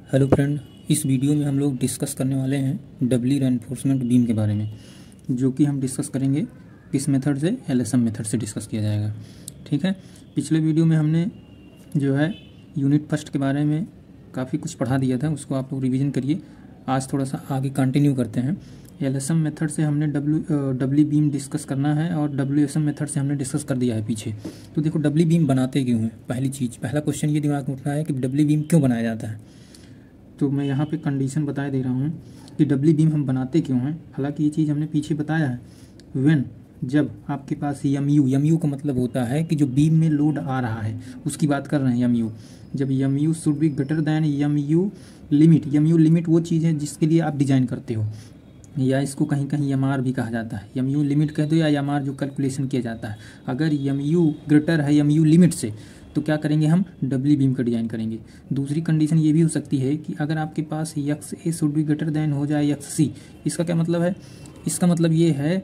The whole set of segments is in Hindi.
हेलो फ्रेंड, इस वीडियो में हम लोग डिस्कस करने वाले हैं डबली रेनफोर्समेंट बीम के बारे में, जो कि हम डिस्कस करेंगे किस मेथड से, एलएसएम मेथड से डिस्कस किया जाएगा। ठीक है। पिछले वीडियो में हमने जो है यूनिट फर्स्ट के बारे में काफ़ी कुछ पढ़ा दिया था, उसको आप लोग रिवीजन करिए। आज थोड़ा सा आगे कंटिन्यू करते हैं। एलएसएम मेथड से हमने डबली बीम डिस्कस करना है और डब्ल्यूएसएम मेथड से हमने डिस्कस कर दिया है पीछे। तो देखो, डबली बीम बनाते क्यों हैं? पहला क्वेश्चन ये दिमाग में उठना है कि डबली बीम क्यों बनाया जाता है। तो मैं यहाँ पे कंडीशन बताए दे रहा हूँ कि डबली बीम हम बनाते क्यों हैं। हालांकि ये चीज़ हमने पीछे बताया है। व्हेन, जब आपके पास यू का मतलब होता है कि जो बीम में लोड आ रहा है उसकी बात कर रहे हैं। जब you should be greater then you limit वो चीज़ है जिसके लिए आप डिजाइन करते हो, या इसको कहीं कहीं यमार भी कहा जाता है। यू लिमिट कह दो या यमार, जो कैलकुलेशन किया जाता है। अगर यू ग्रेटर है यू लिमिट से, तो क्या करेंगे, हम डबली बीम का डिजाइन करेंगे। दूसरी कंडीशन ये भी हो सकती है कि अगर आपके पास x a should be greater than हो जाए यक्स सी। इसका क्या मतलब है? इसका मतलब ये है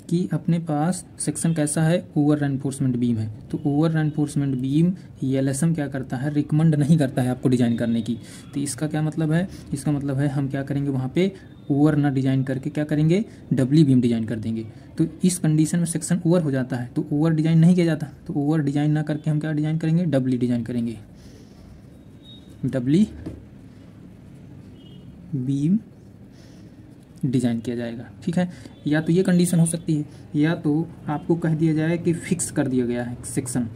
कि अपने पास सेक्शन कैसा है, ओवर रेनफोर्समेंट बीम है। तो ओवर रेनफोर्समेंट बीम एलएसएम क्या करता है, रिकमेंड नहीं करता है आपको डिजाइन करने की। तो इसका क्या मतलब है? इसका मतलब है हम क्या करेंगे, वहाँ पे ओवर ना डिजाइन करके क्या करेंगे, डबली बीम डिजाइन कर देंगे। तो इस कंडीशन में सेक्शन ओवर हो जाता है, तो ओवर डिजाइन नहीं किया जाता। तो ओवर डिजाइन ना करके हम क्या डिजाइन करेंगे, डबली डिजाइन करेंगे। डबली बीम डिजाइन किया जाएगा। ठीक है। या तो ये कंडीशन हो सकती है, या तो आपको कह दिया जाए कि फिक्स कर दिया गया है सेक्शन,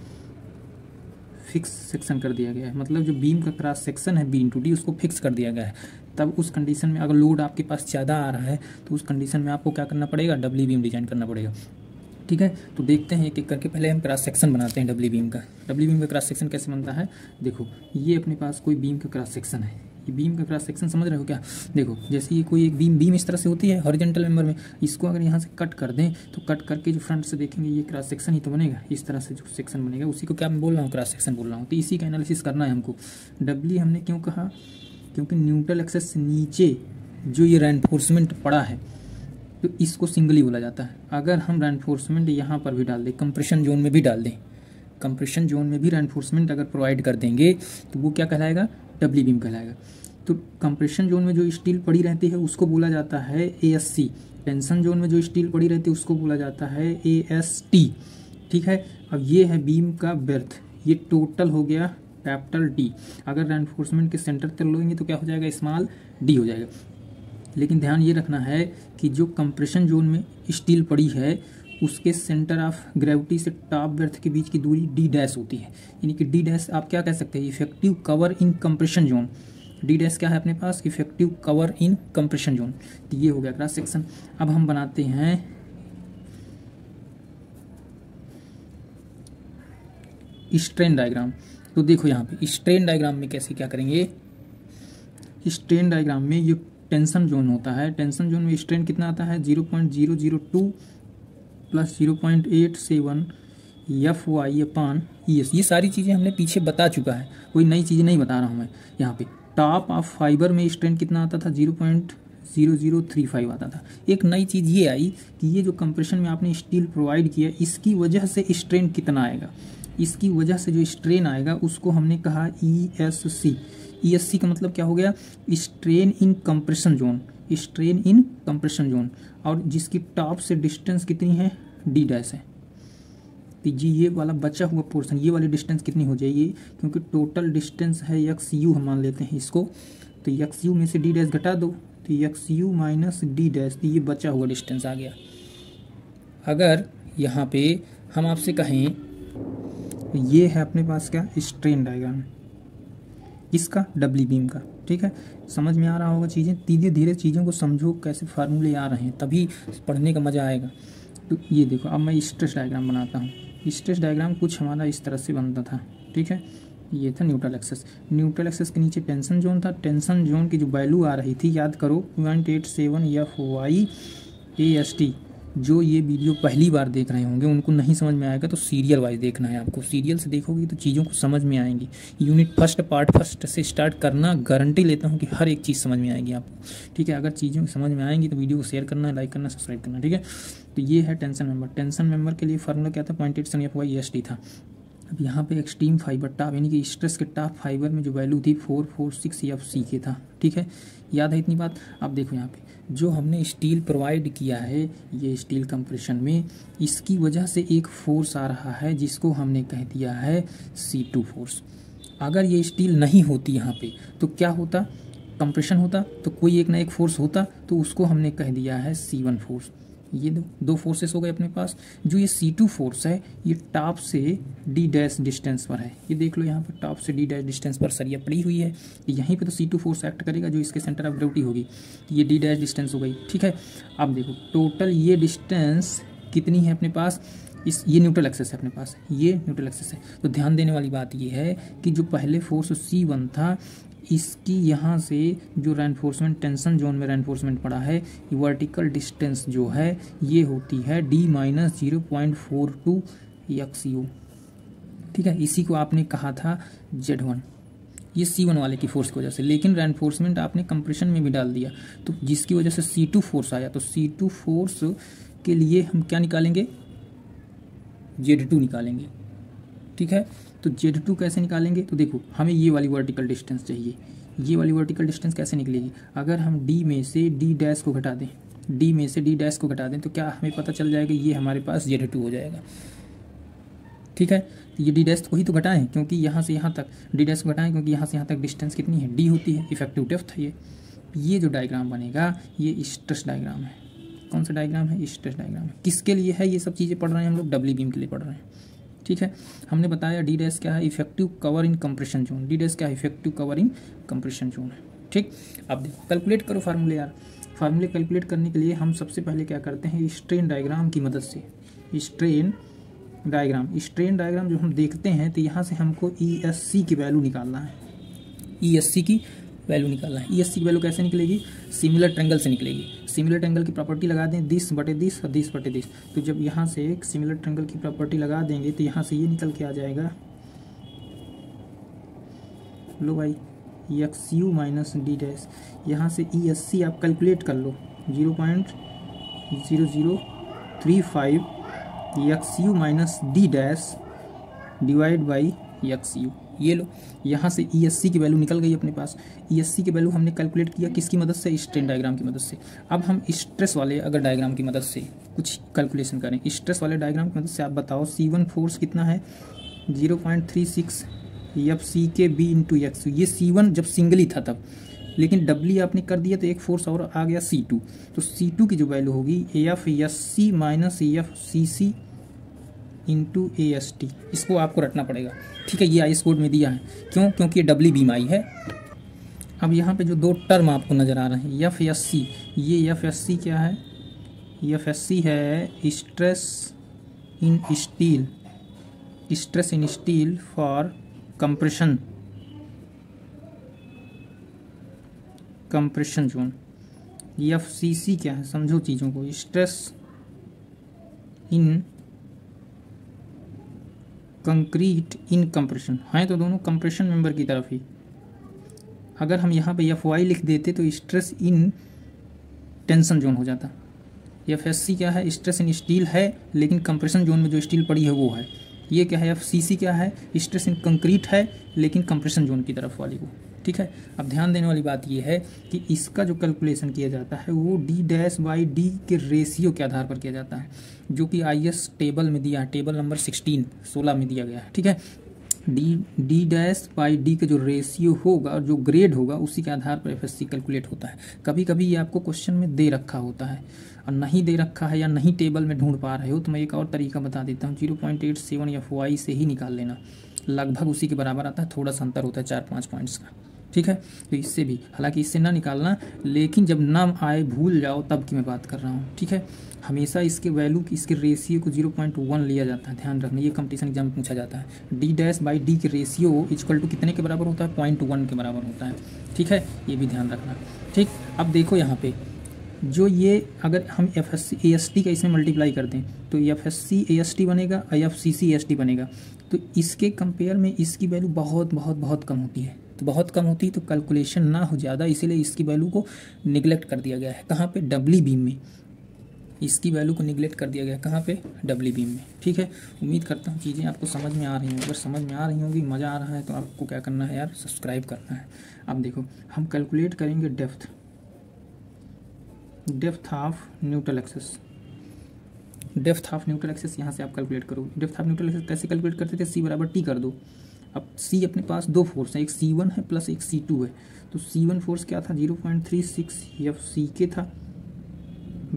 फिक्स सेक्शन कर दिया गया है। मतलब जो बीम का क्रॉस सेक्शन है B/D, उसको फिक्स कर दिया गया है। तब उस कंडीशन में अगर लोड आपके पास ज़्यादा आ रहा है तो उस कंडीशन में आपको क्या करना पड़ेगा, डबली बीम डिजाइन करना पड़ेगा। ठीक है। तो देखते हैं एक एक करके। पहले हम क्रॉस सेक्शन बनाते हैं डबली बीम का। डबली बीम का क्रॉस सेक्शन कैसे बनता है? देखो, ये अपने पास कोई बीम का क्रॉस सेक्शन है। ये बीम का क्रॉस सेक्शन समझ रहे हो क्या? देखो, जैसे ये कोई एक बीम इस तरह से होती है हॉरिजॉन्टल मेंबर में। इसको अगर यहाँ से कट कर दें तो कट करके जो फ्रंट से देखेंगे ये क्रॉस सेक्शन ही तो बनेगा। इस तरह से जो सेक्शन बनेगा उसी को क्या मैं बोल रहा हूँ, क्रॉस सेक्शन बोल रहा हूँ। तो इसी का एनालिसिस करना है हमको। डबली हमने क्यों कहा? क्योंकि न्यूट्रल एक्सेस से नीचे जो ये रेनफोर्समेंट पड़ा है तो इसको सिंगली बोला जाता है। अगर हम रेनफोर्समेंट यहाँ पर भी डाल दें, कंप्रेशन जोन में भी डाल दें, कंप्रेशन जोन में भी रेनफोर्समेंट अगर प्रोवाइड कर देंगे तो वो क्या कहलाएगा, डबली बीम कहलाएगा। तो कंप्रेशन जोन में जो स्टील पड़ी रहती है उसको बोला जाता है ASC। टेंशन जोन में जो स्टील पड़ी रहती है उसको बोला जाता है AST। ठीक है। अब ये है बीम का बेर्थ, ये टोटल हो गया कैपिटल T। अगर रेनफोर्समेंट के सेंटर तक लोगे तो क्या हो जाएगा, स्मॉल d हो जाएगा। लेकिन ध्यान ये रखना है कि जो कंप्रेशन जोन में स्टील पड़ी है उसके सेंटर ऑफ ग्रेविटी से टॉप बेर्थ के बीच की दूरी D' होती है। यानी कि D' आप क्या कह सकते हैं, effective cover in compression zone. D' क्या है अपने पास, effective cover in compression zone. तो ये हो गया क्रॉस सेक्शन। अब हम बनाते हैं स्ट्रेन डायग्राम। तो देखो यहाँ पे स्ट्रेन डायग्राम में कैसे क्या करेंगे। स्ट्रेन डायग्राम में ये टेंशन जोन होता है। टेंशन जोन में स्ट्रेन कितना आता है, 0.002 प्लस 0.87 FY/ES। ये सारी चीज़ें हमने पीछे बता चुका है, कोई नई चीज़ नहीं बता रहा हूँ मैं। यहाँ पे टॉप ऑफ फाइबर में स्ट्रेन कितना आता था, 0.0035 आता था। एक नई चीज़ ये आई कि ये जो कंप्रेशन में आपने स्टील प्रोवाइड किया इसकी वजह से स्ट्रेन कितना आएगा, इसकी वजह से जो स्ट्रेन आएगा उसको हमने कहा ESC। ESC का मतलब क्या हो गया, strain in compression zone, strain in compression zone. और जिसकी टॉप से डिस्टेंस कितनी है, D' है। तो जी ये वाला बचा हुआ पोर्शन, ये वाली डिस्टेंस कितनी हो जाएगी, क्योंकि टोटल डिस्टेंस है XU, हम मान लेते हैं इसको। तो XU में से D' घटा दो तो XU माइनस D', तो ये बचा हुआ डिस्टेंस आ गया। अगर यहाँ पे हम आपसे कहें, ये है अपने पास क्या, स्ट्रेन डायग्राम इसका, डबली बीम का। ठीक है। समझ में आ रहा होगा चीज़ें। धीरे धीरे चीज़ों को समझो, कैसे फार्मूले आ रहे हैं, तभी पढ़ने का मज़ा आएगा। तो ये देखो, अब मैं स्ट्रेस डायग्राम बनाता हूँ। स्ट्रेस डायग्राम कुछ हमारा इस तरह से बनता था। ठीक है। ये था न्यूट्रल एक्सेस। न्यूट्रल एक्सेस के नीचे टेंशन जोन था। टेंशन जोन की जो वैल्यू आ रही थी, याद करो, 0.87 FY/AST। जो ये वीडियो पहली बार देख रहे होंगे उनको नहीं समझ में आएगा, तो सीरियल वाइज देखना है आपको। सीरियल से देखोगे तो चीज़ों को समझ में आएंगी। यूनिट फर्स्ट पार्ट फर्स्ट से स्टार्ट करना, गारंटी लेता हूँ कि हर एक चीज़ समझ में आएगी आपको। ठीक है। अगर चीज़ें समझ में आएंगी तो वीडियो को शेयर करना, लाइक करना, सब्सक्राइब करना। ठीक है। तो ये है टेंशन मेंबर। टेंशन मेंबर के लिए फार्मूला क्या था, 0.87 FY/AST था। अब यहाँ पे एक्सट्रीम फाइबर टाप यानी कि स्ट्रेस के टाप फाइबर में जो वैल्यू थी 446 FC था, ठीक है, याद है इतनी बात। अब देखो यहाँ पे जो हमने स्टील प्रोवाइड किया है ये स्टील कंप्रेशन में, इसकी वजह से एक फोर्स आ रहा है जिसको हमने कह दिया है C2 फोर्स। अगर ये स्टील नहीं होती यहाँ पे तो क्या होता, कंप्रेशन होता, तो कोई एक ना एक फोर्स होता, तो उसको हमने कह दिया है C1 फोर्स। ये दो फोर्सेस हो गए अपने पास। जो ये C2 फोर्स है ये टॉप से D' डिस्टेंस पर है, ये देख लो यहाँ पर टॉप से D' डिस्टेंस पर सरिया पड़ी हुई है, यहीं पे तो C2 फोर्स एक्ट करेगा जो इसके सेंटर ऑफ ग्रेविटी होगी, ये D' डिस्टेंस हो गई, ठीक है। अब देखो टोटल ये डिस्टेंस कितनी है अपने पास, ये न्यूट्रल एक्सेस है अपने पास, ये न्यूट्रल एक्सेस है। तो ध्यान देने वाली बात ये है कि जो पहले फोर्स C1 था इसकी यहाँ से जो रेनफोर्समेंट टेंशन जोन में रेनफोर्समेंट पड़ा है, वर्टिकल डिस्टेंस जो है ये होती है D-0.42 XU, ठीक है। इसी को आपने कहा था Z1, ये C1 वाले की फोर्स की वजह से, लेकिन रेनफोर्समेंट आपने कंप्रेशन में भी डाल दिया तो जिसकी वजह से C2 फोर्स आया। तो C2 फोर्स के लिए हम क्या निकालेंगे, Z2 निकालेंगे, ठीक है। तो Z2 कैसे निकालेंगे, तो देखो हमें ये वाली वर्टिकल डिस्टेंस चाहिए, ये वाली वर्टिकल डिस्टेंस कैसे निकलेगी, अगर हम D में से D' को घटा दें, D में से D' को घटा दें तो क्या हमें पता चल जाएगा, ये हमारे पास Z2 हो जाएगा, ठीक है। तो ये D' को ही तो घटाएं क्योंकि यहाँ से यहाँ तक D' को घटाएं क्योंकि यहाँ से यहाँ तक डिस्टेंस कितनी है, D होती है, इफेक्टिव डेप्थ है ये जो डायग्राम बनेगा ये स्ट्रेस डायग्राम है। कौन सा डायग्राम है, स्ट्रेस डायग्राम है। किसके लिए है, ये सब चीज़ें पढ़ रहे हैं हम लोग डब्ल्यू बीम के लिए पढ़ रहे हैं, ठीक है। हमने बताया D' क्या है, effective cover in compression zone, D' क्या है, effective cover in compression zone है, ठीक। अब देखो कैलकुलेट करो फार्मूले यार, फार्मूले कैलकुलेट करने के लिए हम सबसे पहले क्या करते हैं, स्ट्रेन डायग्राम की मदद से, स्ट्रेन डायग्राम जो हम देखते हैं तो यहाँ से हमको ESC की वैल्यू निकालना है, ESC की वैल्यू निकालना है। ESC की वैल्यू कैसे निकलेगी, सिमिलर ट्रायंगल से निकलेगी। सिमिलर ट्रायंगल की प्रॉपर्टी लगा दें 10/10 और 10/10, तो जब यहाँ से एक सिमिलर ट्रायंगल की प्रॉपर्टी लगा देंगे तो यहाँ से ये निकल के आ जाएगा, लो भाई XU माइनस D', यहाँ से ESC आप कैलकुलेट कर लो 0.0035 XU minus D' divide by XU, ये लो यहाँ से ESC की वैल्यू निकल गई अपने पास। ESC की वैल्यू हमने कैलकुलेट किया किसकी मदद से, स्ट्रेन डायग्राम की मदद से। अब हम स्ट्रेस वाले अगर डायग्राम की मदद से कुछ कैलकुलेशन करें, स्ट्रेस वाले डायग्राम की मदद से आप बताओ C1 फोर्स कितना है, 0.36 FCKB इंटू XU। ये C1 जब सिंगल ही था तब, लेकिन डब्ल्यू आपने कर दिया तो एक फोर्स और आ गया C2, तो C2 की जो वैल्यू होगी AFSC minus AFCC into AST, इसको आपको रटना पड़ेगा, ठीक है। ये आईएस कोड में दिया है, क्यों, क्योंकि ये डब्ल्यू बीम आई है। अब यहाँ पे जो दो टर्म आपको नज़र आ रहे हैं FSC, ये FSC क्या है, FSC है stress in steel for compression zone. FCC क्या है, समझो चीज़ों को, stress in concrete in compression, हैं तो दोनों कंप्रेशन मेंबर की तरफ ही। अगर हम यहाँ पे FY लिख देते तो स्ट्रेस इन टेंशन जोन हो जाता। FSC क्या है, स्ट्रेस इन स्टील है लेकिन कंप्रेशन जोन में जो स्टील पड़ी है वो है। ये क्या है, FCC क्या है, स्ट्रेस इन कंक्रीट है लेकिन कंप्रेशन जोन की तरफ वाली वो, ठीक है। अब ध्यान देने वाली बात ये है कि इसका जो कैलकुलेशन किया जाता है वो D'/D के रेशियो के आधार पर किया जाता है, जो कि IS टेबल में दिया है, टेबल नंबर 16 में दिया गया है, ठीक है। D'/D का जो रेशियो होगा और जो ग्रेड होगा उसी के आधार पर FSC कैलकुलेट होता है। कभी कभी ये आपको क्वेश्चन में दे रखा होता है और नहीं दे रखा है या नहीं टेबल में ढूंढ पा रहे हो तो मैं एक और तरीका बता देता हूँ, 0.87 FY से ही निकाल लेना, लगभग उसी के बराबर आता है, थोड़ा सा अंतर होता है 4-5 पॉइंट्स का, ठीक है। तो इससे भी, हालांकि इससे ना निकालना, लेकिन जब नाम आए भूल जाओ तब की मैं बात कर रहा हूँ, ठीक है। हमेशा इसके वैल्यू की, इसके रेशियो को 0.1 लिया जाता है, ध्यान रखना, ये कंपटीशन एग्जाम में पूछा जाता है। D'/D के रेशियो इक्वल टू कितने के बराबर होता है, 0.1 के बराबर होता है, ठीक है, ये भी ध्यान रखना, ठीक। अब देखो यहाँ पे जो ये अगर हम FSC AST का इसमें मल्टीप्लाई कर दें तो FSC AST बनेगा, FCC AST बनेगा, तो इसके कंपेयर में इसकी वैल्यू बहुत बहुत बहुत कम होती है, तो बहुत कम होती है तो कैलकुलेशन ना हो ज़्यादा, इसीलिए इसकी वैल्यू को निगलेक्ट कर दिया गया है। कहाँ पे, डब्ल्यू बीम में, इसकी वैल्यू को निगलेक्ट कर दिया गया कहाँ पे, डब्ल्यू बीम में। ठीक है, उम्मीद करता हूँ चीज़ें आपको समझ में आ रही होंगी। अगर समझ में आ रही होंगी, मज़ा आ रहा है, तो आपको क्या करना है यार, सब्सक्राइब करना है। अब देखो हम कैलकुलेट करेंगे depth of neutral axis. Depth of neutral axis यहाँ से आप कैलकुलेट करो। डेप्थ ऑफ न्यूट्रल एक्सेस कैसे कैलकुलेट करते थे, सी बराबर टी कर दो। अब सी अपने पास दो फोर्स है, एक C1 है प्लस एक C2 है। तो C1 फोर्स क्या था, 0.36 FCK था,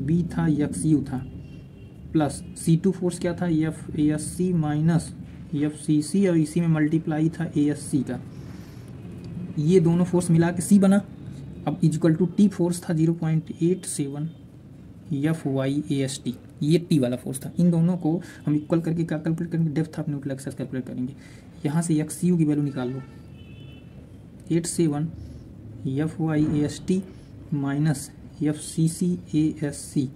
B था XU था, प्लस C2 फोर्स क्या था, FASC माइनस FCC, और इसी में मल्टीप्लाई था ASC का। ये दोनों फोर्स मिला के C बना। अब इक्वल टू टी फोर्स था 0.87 FYAST, ये टी वाला फोर्स था। इन दोनों को हम इक्वल करके क्या कैलकुलेट करेंगे, depth of neutral axis calculate करेंगे। यहाँ से XU की वैल्यू निकाल लो, 87 FYAST minus FCCASC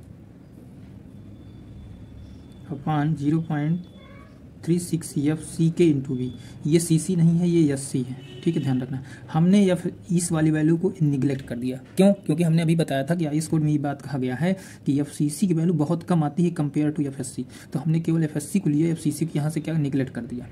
upon 0.36 FCK into V। ये CC नहीं है, ये SC है। ठीक है, ध्यान रखना। हमने इस वाली वैल्यू को निगलेक्ट कर दिया। क्यों? क्योंकि हमने अभी बताया था कि IS कोड में ये बात कहा गया है कि FCC की वैल्यू बहुत कम आती है कंपेयर टू FSC। तो हमने केवल FSC को लिया, FCC को यहाँ से क्या निगलेक्ट कर दिया।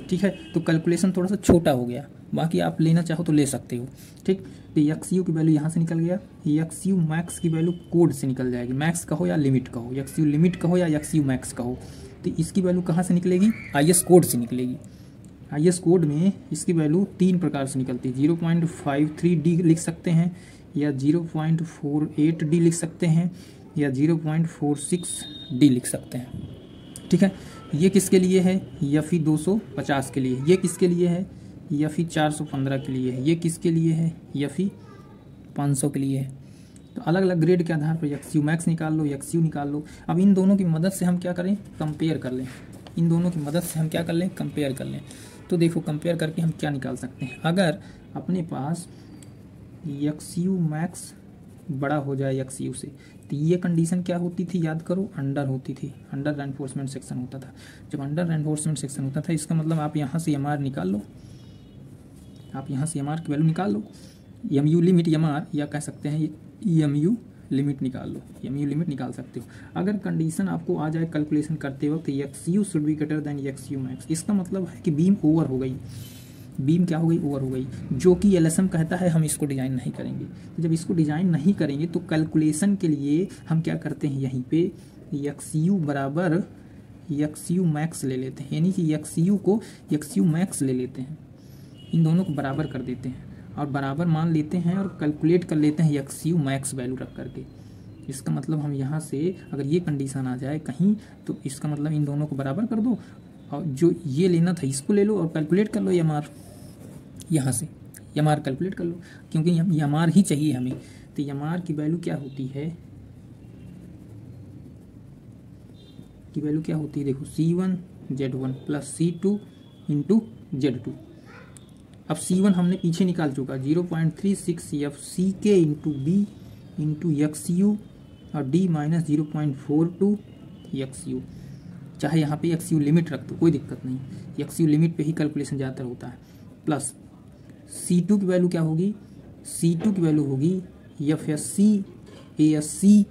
ठीक है, तो कैलकुलेशन थोड़ा सा छोटा हो गया। बाकी आप लेना चाहो तो ले सकते हो। ठीक, तो XU की वैल्यू यहाँ से निकल गया। XU मैक्स की वैल्यू कोड से निकल जाएगी। मैक्स कहो या लिमिट कहो, XU लिमिट कहो या XU मैक्स कहो, तो इसकी वैल्यू कहाँ से निकलेगी, IS कोड से निकलेगी। IS कोड में इसकी वैल्यू 3 प्रकार से निकलती है। 0.53D लिख सकते हैं, या 0.48D लिख सकते हैं, या 0.46D लिख सकते हैं। ठीक है, ये किसके लिए है, FE 250 के लिए। ये किसके लिए है, FE 415 के लिए है। ये किसके लिए है, FE 500 के लिए है। तो अलग अलग ग्रेड के आधार पर XU मैक्स निकाल लो, XU निकाल लो। अब इन दोनों की मदद से हम क्या करें, कंपेयर कर लें। इन दोनों की मदद से हम क्या कर लें, कंपेयर कर लें। तो देखो कंपेयर करके हम क्या निकाल सकते हैं। अगर अपने पास XU मैक्स बड़ा हो जाए XU से, तो ये कंडीशन क्या होती थी, याद करो, अंडर होती थी। अंडर रेनफोर्समेंट सेक्शन होता था। जब अंडर रेनफोर्समेंट सेक्शन होता था, इसका मतलब आप यहाँ से MR निकाल लो। आप यहाँ से MR की वैल्यू निकाल लो, MU लिमिट MR, या कह सकते हैं EMU लिमिट निकाल लो। MU लिमिट निकाल सकते हो। अगर कंडीशन आपको आ जाए कैलकुलेशन करते वक्त XU should be greater than XU max, इसका मतलब है कि बीम ओवर हो गई। बीम क्या हो गई, ओवर हो गई, जो कि LSM कहता है हम इसको डिज़ाइन नहीं करेंगे। तो जब इसको डिज़ाइन नहीं करेंगे तो कैलकुलेशन के लिए हम क्या करते हैं, यहीं पे XU बराबर XU मैक्स ले लेते हैं, यानी कि XU को XU मैक्स ले लेते हैं। इन दोनों को बराबर कर देते हैं और बराबर मान लेते हैं और कैलकुलेट कर लेते हैं XU मैक्स वैल्यू रख करके। इसका मतलब हम यहाँ से अगर ये कंडीशन आ जाए कहीं, तो इसका मतलब इन दोनों को बराबर कर दो और जो ये लेना था इसको ले लो और कैलकुलेट कर लो MR। यहाँ से MR कैलकुलेट कर लो, क्योंकि MR ही चाहिए हमें। तो MR की वैल्यू क्या होती है, की वैल्यू क्या होती है, देखो C1 Z1 plus C2 into Z2। अब C1 हमने पीछे निकाल चुका, 0.36 FCK into B into XU और D माइनस 0.42 XU। चाहे यहाँ पे XU लिमिट रख दो, कोई दिक्कत नहीं, XU लिमिट पे ही कैलकुलेशन ज़्यादातर होता है। प्लस C2 की वैल्यू क्या होगी, C2 की वैल्यू होगी FSC ASC।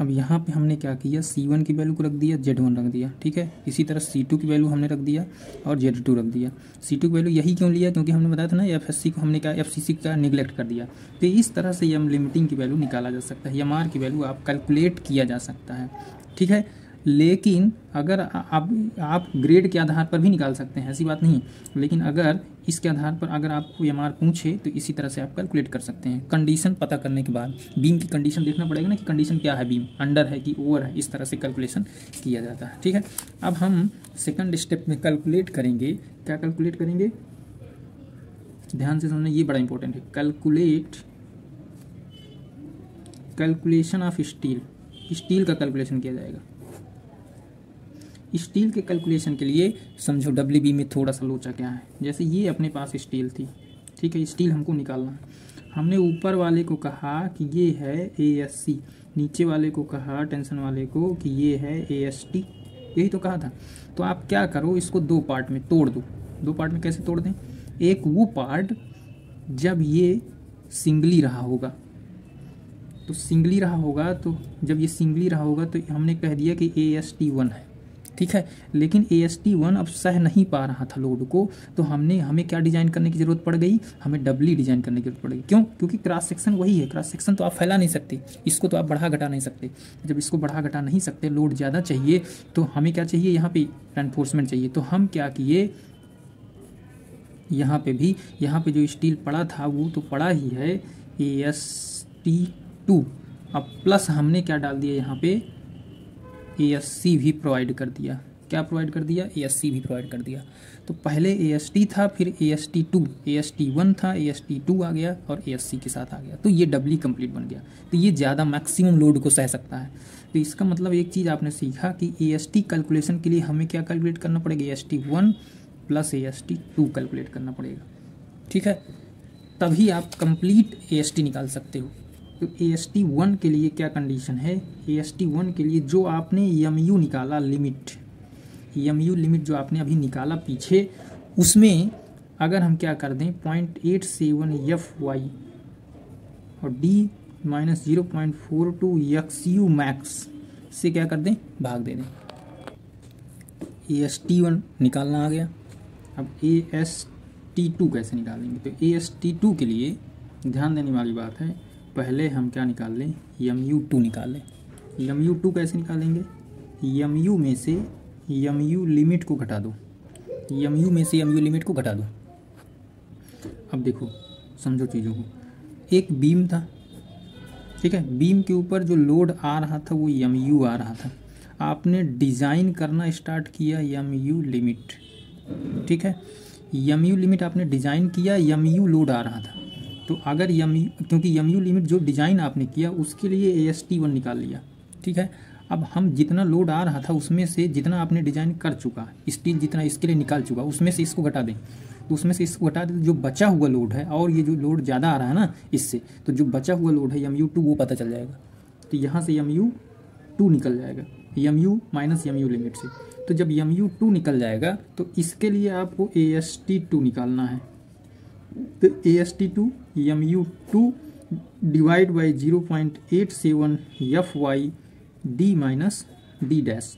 अब यहाँ पे हमने क्या किया, C1 की वैल्यू को रख दिया, Z1 रख दिया। ठीक है, इसी तरह C2 की वैल्यू हमने रख दिया और Z2 रख दिया। C2 की वैल्यू यही क्यों लिया, क्योंकि हमने बताया था ना FSC को हमने क्या FCC का निगलेक्ट कर दिया। तो इस तरह से M लिमिटिंग की वैल्यू निकाला जा सकता है, MR की वैल्यू आप कैलकुलेट किया जा सकता है। ठीक है, लेकिन अगर आप ग्रेड के आधार पर भी निकाल सकते हैं, ऐसी बात नहीं। लेकिन अगर इसके आधार पर अगर आपको MR पूछे तो इसी तरह से आप कैलकुलेट कर सकते हैं। कंडीशन पता करने के बाद बीम की कंडीशन देखना पड़ेगा ना कि कंडीशन क्या है, बीम अंडर है कि ओवर है, इस तरह से कैलकुलेशन किया जाता है। ठीक है, अब हम सेकंड स्टेप में कैलकुलेट करेंगे। क्या कैलकुलेट करेंगे, ध्यान से सुनना, ये बड़ा इंपॉर्टेंट है। कैलकुलेशन ऑफ स्टील का कैलकुलेशन किया जाएगा। स्टील के कैलकुलेशन के लिए समझो WB में थोड़ा सा लोचा क्या है। जैसे ये अपने पास स्टील थी, ठीक है, स्टील हमको निकालना है। हमने ऊपर वाले को कहा कि ये है ASC, नीचे वाले को कहा टेंशन वाले को कि ये है AST, यही तो कहा था। तो आप क्या करो, इसको 2 पार्ट में तोड़ दो। 2 पार्ट में कैसे तोड़ दें, एक वो पार्ट जब ये सिंगली रहा होगा, तो तो सिंगली रहा होगा, तो जब ये सिंगली रहा होगा तो हमने कह दिया कि AST1 है, ठीक है। लेकिन AST1 अब सह नहीं पा रहा था लोड को, तो हमें क्या डिज़ाइन करने की ज़रूरत पड़ गई, हमें डबली डिज़ाइन करने की जरूरत पड़ गई। क्यों? क्योंकि क्रॉस सेक्शन वही है, क्रॉस सेक्शन तो आप फैला नहीं सकते, इसको तो आप बढ़ा घटा नहीं सकते। जब इसको बढ़ा घटा नहीं सकते, लोड ज़्यादा चाहिए, तो हमें क्या चाहिए, यहाँ पे रेनफोर्समेंट चाहिए। तो हम क्या किए, यहाँ पे जो स्टील पड़ा था वो तो पड़ा ही है AST2, अब प्लस हमने क्या डाल दिया यहाँ पे, ASC भी प्रोवाइड कर दिया। क्या प्रोवाइड कर दिया? ASC भी प्रोवाइड कर दिया। तो पहले AST था, फिर AST2, AST1 था, AST2 आ गया और ASC के साथ आ गया, तो ये डबली कंप्लीट बन गया। तो ये ज़्यादा मैक्सिमम लोड को सह सकता है। तो इसका मतलब एक चीज़ आपने सीखा कि AST कैलकुलेशन के लिए हमें क्या कैलकुलेट करना पड़ेगा, AST1 प्लस AST2 कैलकुलेट करना पड़ेगा, ठीक है। तभी आप कंप्लीट AST निकाल सकते हो। तो AST1 के लिए क्या कंडीशन है, AST1 के लिए जो आपने MU निकाला लिमिट, MU लिमिट जो आपने अभी निकाला पीछे, उसमें अगर हम क्या कर दें 0.87 FY और D माइनस 0.42 XU मैक्स से क्या कर दें, भाग दे दें। AST1 निकालना आ गया। अब AST2 कैसे निकालेंगे, तो AST2 के लिए ध्यान देने वाली बात है, पहले हम क्या निकाल लें, MU2 निकाल लें। MU2 कैसे निकालेंगे, MU में से MU लिमिट को घटा दो, MU में से MU लिमिट को घटा दो। अब देखो समझो चीज़ों को, एक बीम था, ठीक है, बीम के ऊपर जो लोड आ रहा था वो MU आ रहा था। आपने डिज़ाइन करना स्टार्ट किया MU लिमिट, ठीक है, MU लिमिट आपने डिज़ाइन किया, MU लोड आ रहा था। तो अगर क्योंकि MU लिमिट जो डिज़ाइन आपने किया उसके लिए AST1 निकाल लिया, ठीक है। अब हम जितना लोड आ रहा था उसमें से जितना आपने डिज़ाइन कर चुका, स्टील जितना इसके लिए निकाल चुका, उसमें से इसको घटा दें। तो उसमें से इसको घटा दें तो जो बचा हुआ लोड है, और ये जो लोड ज़्यादा आ रहा है ना इससे, तो जो बचा हुआ लोड है MU2 वो पता चल जाएगा। तो यहाँ से MU2 निकल जाएगा, MU माइनस MU लिमिट से। तो जब MU2 निकल जाएगा तो इसके लिए आपको AST2 निकालना है। तो AST2 MU2 divide by 0.87 FY D minus D dash,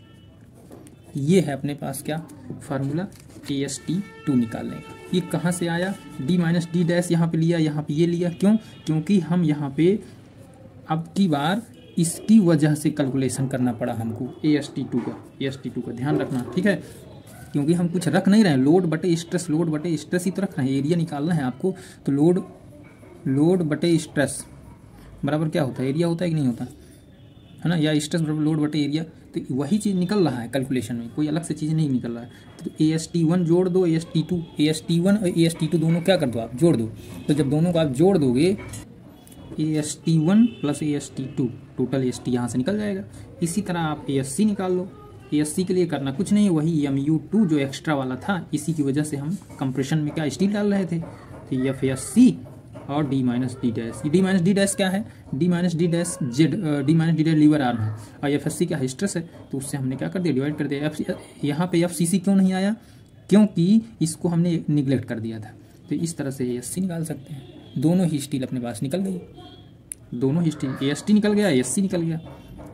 ये है अपने पास क्या फार्मूला AST2 निकालने का। ये कहाँ से आया, D माइनस D डैश यहाँ पे लिया, यहाँ पे ये लिया, क्यों? क्योंकि हम यहाँ पे अब की बार इसकी वजह से कैलकुलेशन करना पड़ा हमको AST2 का ध्यान रखना, ठीक है। क्योंकि हम कुछ रख नहीं रहे हैं, लोड बटे स्ट्रेस ही तो रख रहे हैं, एरिया निकालना है आपको। तो लोड बटे स्ट्रेस बराबर क्या होता है, एरिया होता है कि नहीं होता है ना, या स्ट्रेस बराबर लोड बटे एरिया। तो वही चीज़ निकल रहा है कैलकुलेशन में, कोई अलग से चीज़ नहीं निकल रहा है। तो AST1 जोड़ दो, AST1 और AST2 दोनों क्या कर दो, आप जोड़ दो। तो जब दोनों को आप जोड़ दोगे AST1 plus AST2, total AST यहाँ से निकल जाएगा। इसी तरह आप ASC निकाल लो। ASC के लिए करना कुछ नहीं है, वही MU2 जो एक्स्ट्रा वाला था, इसी की वजह से हम कंप्रेशन में क्या स्टील डाल रहे थे। तो FSC और D minus D dash, D minus D dash क्या है, D minus D dash D minus D dash lever arm है, और FSC क्या है, स्ट्रेस है। तो उससे हमने क्या कर दिया, डिवाइड कर दिया। यहाँ पे FCC क्यों नहीं आया, क्योंकि इसको हमने निगलेक्ट कर दिया था। तो इस तरह से ASC निकाल सकते हैं। दोनों ही स्टील अपने पास निकल गई, दोनों ही स्टील, AST निकल गया, ASC निकल गया।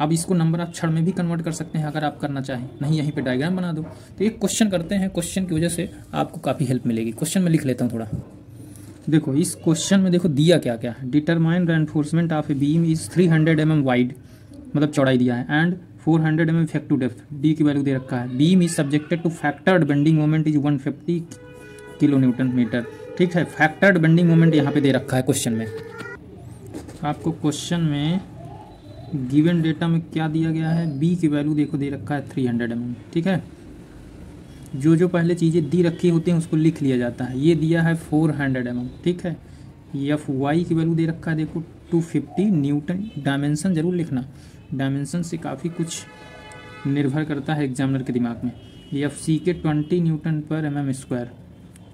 अब इसको नंबर ऑफ क्षण में भी कन्वर्ट कर सकते हैं अगर आप करना चाहें, नहीं यहीं पे डायग्राम बना दो। तो एक क्वेश्चन करते हैं, क्वेश्चन की वजह से आपको काफ़ी हेल्प मिलेगी। क्वेश्चन में लिख लेता हूँ थोड़ा, देखो इस क्वेश्चन में देखो दिया क्या क्या है। Determine reinforcement of a beam is 300 mm wide, मतलब चौड़ाई दिया है, and 400 mm effective depth, D की वैल्यू दे रखा है। Beam is subjected to factored bending moment is 150 kN/m, ठीक है। फैक्टर्ड बेंडिंग मोमेंट यहाँ पे दे रखा है क्वेश्चन में। आपको क्वेश्चन में गिवन डेटा में क्या दिया गया है, बी की वैल्यू देखो दे रखा है 300 mm, ठीक है। जो पहले चीज़ें दी रखी होती हैं उसको लिख लिया जाता है। ये दिया है 400 mm, ठीक है। FY की वैल्यू दे रखा है देखो 250 न्यूटन। डायमेंशन जरूर लिखना, डायमेंशन से काफ़ी कुछ निर्भर करता है एग्जामिनर के दिमाग में। FC के 20 Nm/mm²,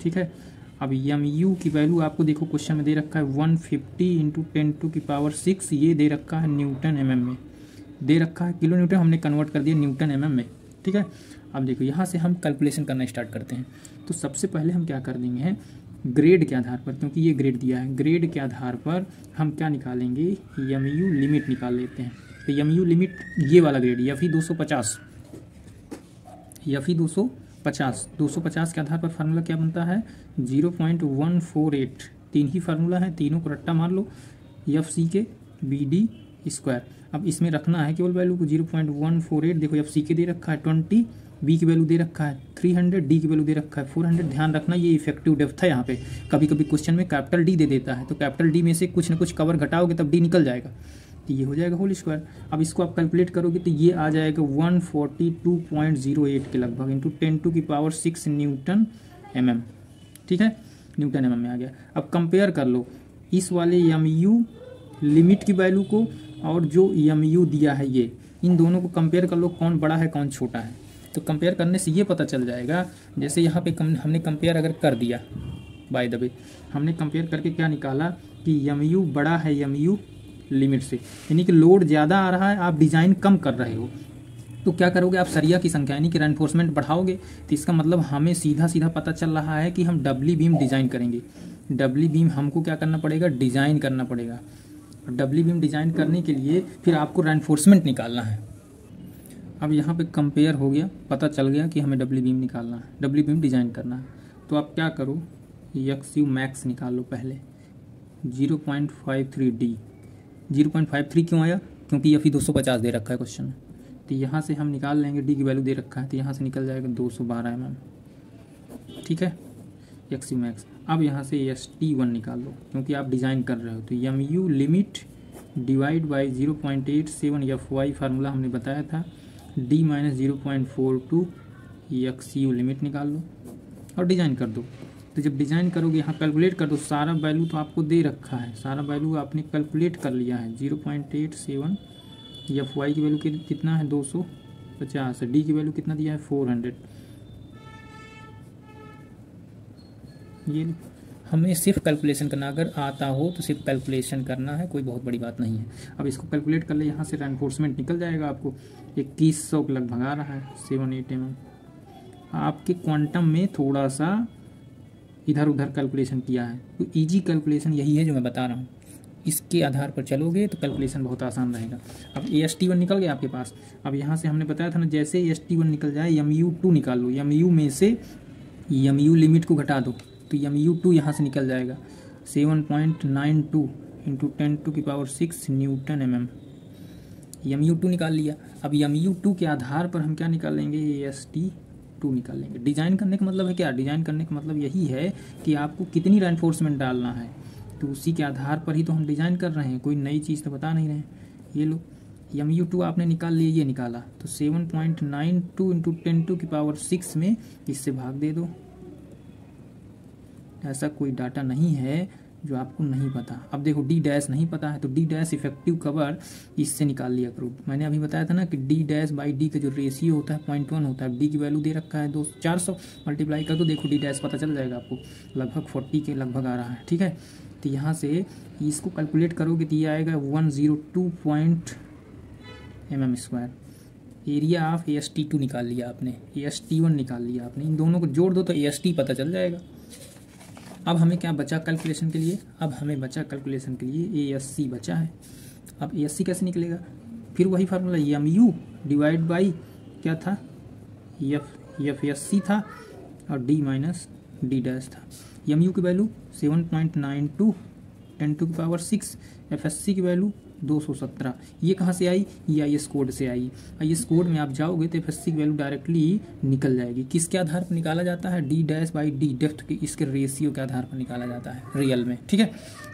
ठीक है। अब MU की वैल्यू आपको देखो क्वेश्चन में दे रखा है 150 × 10⁶, ये दे रखा है न्यूटन mm में, दे रखा है किलो न्यूटन, हमने कन्वर्ट कर दिया न्यूटन mm में, ठीक है। अब देखो यहाँ से हम कैलकुलेशन करना स्टार्ट करते हैं। तो सबसे पहले हम क्या कर देंगे, ग्रेड के आधार पर, क्योंकि ये ग्रेड दिया है, ग्रेड के आधार पर हम क्या निकालेंगे, MU लिमिट निकाल लेते हैं। तो MU लिमिट ये वाला ग्रेड FE 250, FE 250 के आधार पर फार्मूला क्या बनता है 0.148। 3 ही फार्मूला है, तीनों को रट्टा मार लो, FC के BD स्क्वायर। अब इसमें रखना है केवल वैल्यू को 0.148। देखो FC के दे रखा है 20, B की वैल्यू दे रखा है 300, D की वैल्यू दे रखा है 400। ध्यान रखना ये इफेक्टिव डेप्थ है। यहाँ पे कभी कभी क्वेश्चन में कैपिटल D दे देता है, तो कैपिटल D में से कुछ ना कुछ कवर घटाओगे तब D निकल जाएगा, तो ये हो जाएगा होल स्क्वायर। अब इसको आप कैलकुलेट करोगे तो ये आ जाएगा 142.08 के लगभग इंटू 10⁶ न्यूटन mm। ठीक है, न्यूटन mm में आ गया। अब कंपेयर कर लो इस वाले MU लिमिट की वैल्यू को और जो MU दिया है ये, इन दोनों को कंपेयर कर लो, कौन बड़ा है कौन छोटा है। तो कंपेयर करने से ये पता चल जाएगा, जैसे यहाँ पे हमने कंपेयर अगर कर दिया, बाय द वे हमने कंपेयर करके क्या निकाला कि MU बड़ा है MU लिमिट से, यानी कि लोड ज़्यादा आ रहा है, आप डिज़ाइन कम कर रहे हो, तो क्या करोगे आप सरिया की संख्या यानी कि रेनफोर्समेंट बढ़ाओगे। तो इसका मतलब हमें सीधा सीधा पता चल रहा है कि हम डब्ली बीम डिज़ाइन करेंगे। डब्ली बीम हमको क्या करना पड़ेगा, डिज़ाइन करना पड़ेगा। डब्ली बीम डिज़ाइन करने के लिए फिर आपको रेनफोर्समेंट निकालना है। अब यहाँ पे कंपेयर हो गया, पता चल गया कि हमें डब्ली बीम निकालना है, डब्ली बीम डिज़ाइन करना है। तो आप क्या करो, XU मैक्स निकाल लो पहले 0.53D। 0.53 क्यों आया, क्योंकि FE 250 दे रखा है क्वेश्चन में। तो यहाँ से हम निकाल लेंगे, D की वैल्यू दे रखा है, तो यहाँ से निकल जाएगा 212 mm। ठीक है, XU मैक्स। अब यहाँ से ST1 निकाल लो, क्योंकि आप डिज़ाइन कर रहे हो। तो MU limit divide by 0.87 FY formula हमने बताया था, D माइनस 0.42 XU लिमिट निकाल लो और डिज़ाइन कर दो। तो जब डिज़ाइन करोगे यहाँ कैलकुलेट कर दो, सारा वैल्यू तो आपको दे रखा है, सारा वैल्यू आपने कैलकुलेट कर लिया है। 0.87 FY की वैल्यू कितना है 250, D की वैल्यू कितना दिया है 400। ये हमें सिर्फ कैलकुलेशन करना, अगर आता हो तो सिर्फ कैलकुलेशन करना है, कोई बहुत बड़ी बात नहीं है। अब इसको कैलकुलेट कर ले, यहाँ से रेनफोर्समेंट निकल जाएगा आपको 2100 के लगभग आ रहा है 78 mm। आपके क्वांटम में थोड़ा सा इधर उधर कैलकुलेशन किया है, तो इजी कैलकुलेशन यही है जो मैं बता रहा हूँ। इसके आधार पर चलोगे तो कैलकुलेशन बहुत आसान रहेगा। अब ST1 निकल गया आपके पास। अब यहाँ से हमने बताया था ना, जैसे ST1 निकल जाए MU2 निकाल लो, MU में से MU लिमिट को घटा दो, तो MU2 यहाँ से निकल जाएगा 7.92 इंटू 10⁶ न्यूटन mm। MU2 निकाल लिया। अब MU2 के आधार पर हम क्या निकालेंगे, ST2 निकालेंगे। डिज़ाइन करने का मतलब है क्या, डिज़ाइन करने का मतलब यही है कि आपको कितनी रेनफोर्समेंट डालना है, तो उसी के आधार पर ही तो हम डिज़ाइन कर रहे हैं, कोई नई चीज़ तो बता नहीं रहे। ये लो MU2 आपने निकाल लिया, ये निकाला, तो 7.92 इंटू 10⁶ में इससे भाग दे दो। ऐसा कोई डाटा नहीं है जो आपको नहीं पता। अब देखो D डैश नहीं पता है, तो D डैश इफेक्टिव कवर इससे निकाल लिया करो। मैंने अभी बताया था ना कि D डैश बाई D का जो रेशियो होता है 0.1 होता है। D की वैल्यू दे रखा है 400, मल्टीप्लाई कर दो, देखो D डैश पता चल जाएगा आपको, लगभग 40 के लगभग आ रहा है। ठीक है, तो यहाँ से इसको कैलकुलेट करोगे तो ये आएगा 102 mm²। एरिया ऑफ ST2 निकाल लिया आपने, ST1 निकाल लिया आपने, इन दोनों को जोड़ दो तो ST पता चल जाएगा। अब हमें क्या बचा कैलकुलेशन के लिए, अब हमें बचा कैलकुलेशन के लिए ASC बचा है। अब ASC कैसे निकलेगा, फिर वही फार्मूला MU डिवाइड बाई क्या था, FSC था और D माइनस D डैश था। MU की वैल्यू 7.92 10⁶, FSC की वैल्यू 217। ये कहाँ से आई, ये IS कोड से आई। IS कोड में आप जाओगे तो FSC की वैल्यू डायरेक्टली निकल जाएगी। किसके आधार पर निकाला जाता है, D dash by D depth के, इसके रेशियो के आधार पर निकाला जाता है रियल में। ठीक है,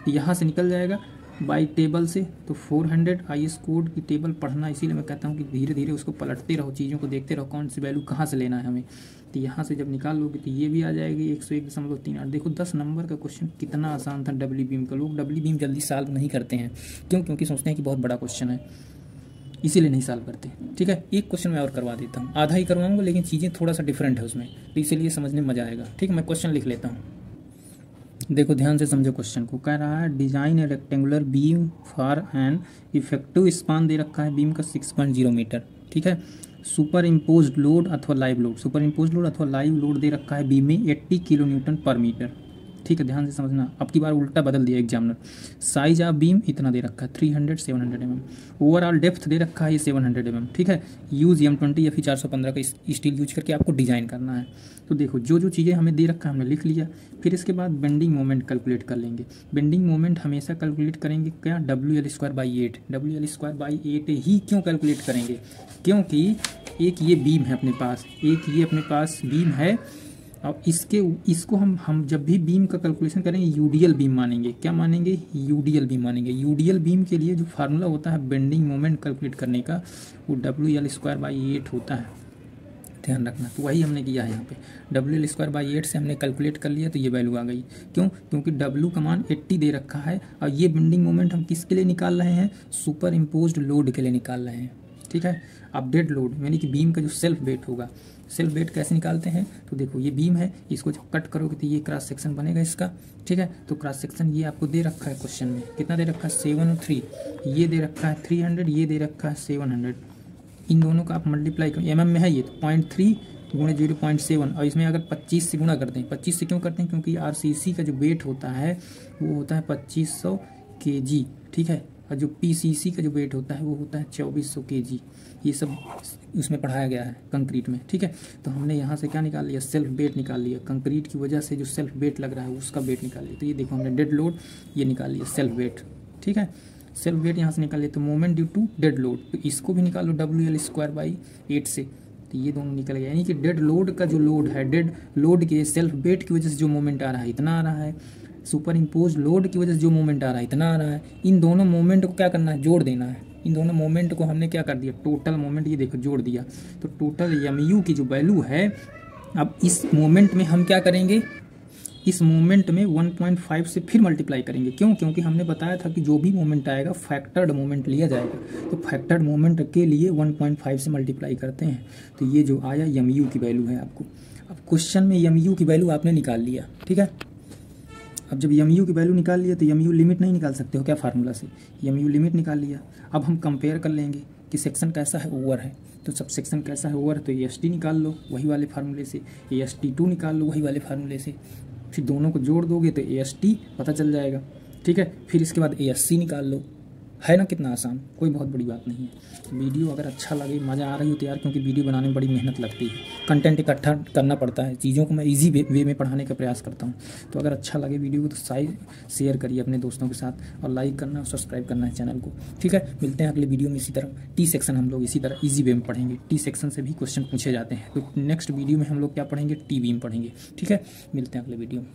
यहाँ से निकल जाएगा बाई टेबल से, तो 400 IS कोड की टेबल पढ़ना, इसीलिए मैं कहता हूँ कि धीरे धीरे उसको पलटते रहो, चीज़ों को देखते रहो, कौन सी वैल्यू कहाँ से लेना है हमें। तो यहाँ से जब निकाल लोगे तो ये भी आ जाएगी 101.38। देखो 10 नंबर का क्वेश्चन कितना आसान था डब्ली बीम का। लोग डब्ली बीम जल्दी सॉल्व नहीं करते हैं, क्यों, क्योंकि सोचते हैं कि बहुत बड़ा क्वेश्चन है, इसीलिए नहीं सॉल्व करते। ठीक है, एक क्वेश्चन मैं और करवा देता हूँ, आधा ही करवाऊंगा लेकिन चीज़ें थोड़ा सा डिफरेंट है उसमें, तो इसीलिए समझने में मजा आएगा। ठीक है, मैं क्वेश्चन लिख लेता हूँ, देखो ध्यान से समझो क्वेश्चन को। कह रहा है design a rectangular beam for an effective span दे रखा है बीम का 6.0 मीटर। ठीक है, सुपर इम्पोज्ड लोड अथवा live load, superimposed load अथवा लाइव लोड दे रखा है बीम में 80 kN/m। ठीक ठीक है, ध्यान से समझना, अब की बार उल्टा बदल दिया एग्जामिनर। साइज ऑफ बीम इतना दे रखा है 300 700 mm, ओवरऑल डेप्थ दे रखा है ये 700 mm, ठीक है। यूज़ M20 FE 415 का स्टील यूज करके आपको डिज़ाइन करना है। तो देखो जो जो चीज़ें हमें दे रखा है हमने लिख लिया। फिर इसके बाद बेंडिंग मोमेंट कैलकुलेट कर लेंगे। बेंडिंग मोमेंट हमेशा कैलकुलेट करेंगे क्या, WL²/8। WL²/8 ही क्यों कैलकुलेट करेंगे, क्योंकि एक ये बीम है अपने पास, एक ये अपने पास बीम है। अब इसको हम जब भी बीम का कैलकुलेशन करेंगे यूडीएल बीम मानेंगे। क्या मानेंगे, यूडीएल बीम मानेंगे। यूडीएल बीम के लिए जो फार्मूला होता है बेंडिंग मोमेंट कैलकुलेट करने का, वो WL²/8 होता है, ध्यान रखना। तो वही हमने किया है यहाँ पे, WL²/8 से हमने कैलकुलेट कर लिया तो ये वैल्यू आ गई। क्यों, क्योंकि W का मान 80 दे रखा है और ये बेंडिंग मोमेंट हम किसके लिए निकाल रहे हैं, सुपर इम्पोज्ड लोड के लिए निकाल रहे हैं, ठीक है। अब डेड लोड यानी कि बीम का जो सेल्फ वेट होगा, सेल्फ वेट कैसे निकालते हैं, तो देखो ये बीम है, इसको जब कट करोगे तो ये क्रॉस सेक्शन बनेगा इसका, ठीक है। तो क्रॉस सेक्शन ये आपको दे रखा है क्वेश्चन में, कितना दे रखा है 7 और 3, ये दे रखा है 300, ये दे रखा है 700। इन दोनों का आप मल्टीप्लाई करो, MM में है ये, तो 0.3 गुणे 0.7, और इसमें अगर 25 से गुणा करते हैं, 25 से क्यों करते हैं, क्योंकि RCC का जो वेट होता है वो होता है 2500 kg, ठीक है। और जो PCC का जो वेट होता है वो होता है 2400 kg। ये सब उसमें पढ़ाया गया है कंक्रीट में, ठीक है। तो हमने यहाँ से क्या निकाल लिया, सेल्फ वेट निकाल लिया। कंक्रीट की वजह से जो सेल्फ वेट लग रहा है उसका वेट निकाल लिया। तो ये देखो हमने डेड लोड ये निकाल लिया, सेल्फ वेट, ठीक है। सेल्फ वेट यहाँ से निकाल लिया, तो moment due to dead load, तो इसको भी निकालो WL²/8 से, तो ये दोनों निकल गया। यानी कि डेड लोड का जो लोड है, डेड लोड के सेल्फ वेट की वजह से जो मोमेंट आ रहा है इतना आ रहा है, सुपर इम्पोज लोड की वजह से जो मोमेंट आ रहा है इतना आ रहा है। इन दोनों मोमेंट को क्या करना है, जोड़ देना है। इन दोनों मोमेंट को हमने क्या कर दिया, टोटल मोमेंट ये देखो जोड़ दिया। तो टोटल MU की जो वैल्यू है, अब इस मोमेंट में हम क्या करेंगे, इस मोमेंट में 1.5 से फिर मल्टीप्लाई करेंगे। क्यों, क्योंकि हमने बताया था कि जो भी मोमेंट आएगा फैक्टर्ड मोमेंट लिया जाएगा। तो फैक्टर्ड मोमेंट के लिए 1.5 से मल्टीप्लाई करते हैं। तो ये जो आया MU की वैल्यू है आपको। अब क्वेश्चन में MU की वैल्यू आपने निकाल लिया, ठीक है। अब जब MU की वैल्यू निकाल लिया तो MU लिमिट नहीं निकाल सकते हो क्या फार्मूला से, MU लिमिट निकाल लिया। अब हम कंपेयर कर लेंगे कि सेक्शन कैसा है, ओवर है, तो सब सेक्शन कैसा है, ओवर है, तो AST निकाल लो वही वाले फार्मूले से, AST2 निकाल लो वही वाले फार्मूले से, फिर दोनों को जोड़ दोगे तो AST पता चल जाएगा, ठीक है। फिर इसके बाद ASC निकाल लो, है ना, कितना आसान, कोई बहुत बड़ी बात नहीं है। वीडियो अगर अच्छा लगे, मज़ा आ रही हो तो यार, क्योंकि वीडियो बनाने में बड़ी मेहनत लगती है, कंटेंट इकट्ठा करना पड़ता है, चीज़ों को मैं इजी वे में पढ़ाने का प्रयास करता हूँ। तो अगर अच्छा लगे वीडियो को तो शेयर करिए अपने दोस्तों के साथ, और लाइक करना और सब्सक्राइब करना है चैनल को, ठीक है। मिलते हैं अगले वीडियो में इसी तरह। T सेक्शन हम लोग इसी तरह ईजी वे में पढ़ेंगे, T सेक्शन से भी क्वेश्चन पूछे जाते हैं। तो नेक्स्ट वीडियो में हम लोग क्या पढ़ेंगे, T बीम पढ़ेंगे, ठीक है। मिलते हैं अगले वीडियो में।